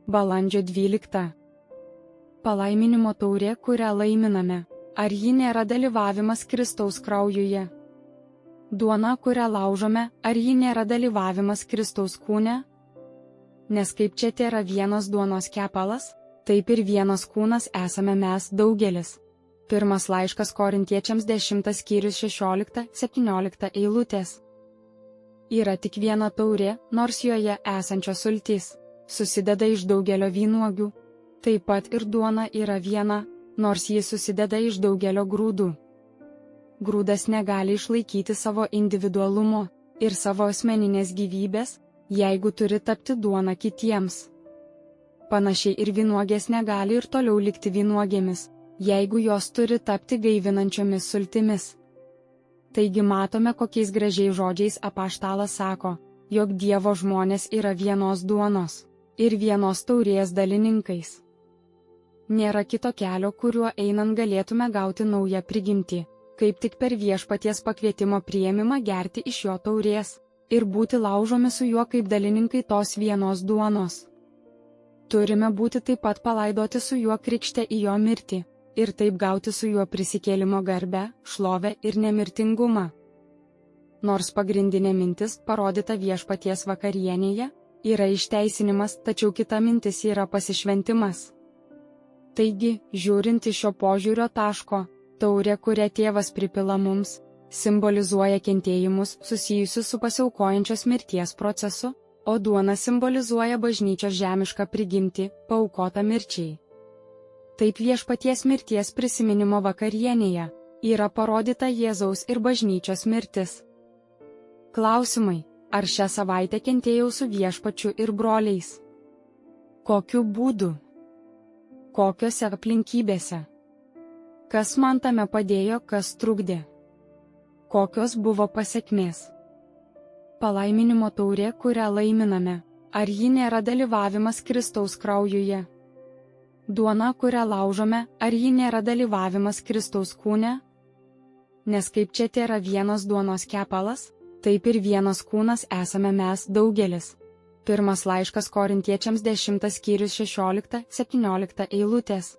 Balandžio 12. Palaiminimo taurė, kurią laiminame. Ar ji nėra dalyvavimas Kristaus kraujuje? Duona, kurią laužome, ar ji nėra dalyvavimas Kristaus kūne? Nes kaip čia tėra vienas duonos kepalas, taip ir vienas kūnas esame mes daugelis. Pirmas laiškas Korintiečiams 10 skyrius 16-17 eilutės. Yra tik viena taurė, nors joje esančios sultys susideda iš daugelio vynuogių. Taip pat ir duona yra viena, nors ji susideda iš daugelio grūdų. Grūdas negali išlaikyti savo individualumo ir savo asmeninės gyvybės, jeigu turi tapti duona kitiems. Panašiai ir vynuogės negali ir toliau likti vynuogėmis, jeigu jos turi tapti gaivinančiomis sultimis. Taigi matome, kokiais gražiais žodžiais apaštalas sako, jog Dievo žmonės yra vienos duonos ir vienos taurės dalininkais. Nėra kito kelio, kuriuo einant galėtume gauti naują prigimtį, kaip tik per viešpaties pakvietimo priėmimą gerti iš jo taurės ir būti laužomi su juo kaip dalininkai tos vienos duonos. Turime būti taip pat palaidoti su juo krikšte į jo mirtį ir taip gauti su juo prisikėlimo garbę, šlovę ir nemirtingumą. Nors pagrindinė mintis, parodyta viešpaties vakarienėje, yra išteisinimas, tačiau kita mintis yra pasišventimas. Taigi, žiūrint iš šio požiūrio taško, taurė, kurią tėvas pripila mums, simbolizuoja kentėjimus susijusius su pasiaukojančios mirties procesu, o duona simbolizuoja bažnyčios žemišką prigimtį, paaukotą mirčiai. Taip viešpaties mirties prisiminimo vakarienėje yra parodyta Jėzaus ir bažnyčios mirtis. Klausimai: ar šią savaitę kentėjau su viešpačiu ir broliais? Kokiu būdu? Kokiose aplinkybėse? Kas man tame padėjo, kas trukdė? Kokios buvo pasekmės? Palaiminimo taurė, kurią laiminame, ar ji nėra dalyvavimas Kristaus kraujuje? Duona, kurią laužome, ar ji nėra dalyvavimas Kristaus kūne? Nes kaip čia tėra vienas duonos kepalas, taip ir vienas kūnas esame mes daugelis. Pirmas laiškas Korintiečiams 10 skyrius 16-17 eilutės.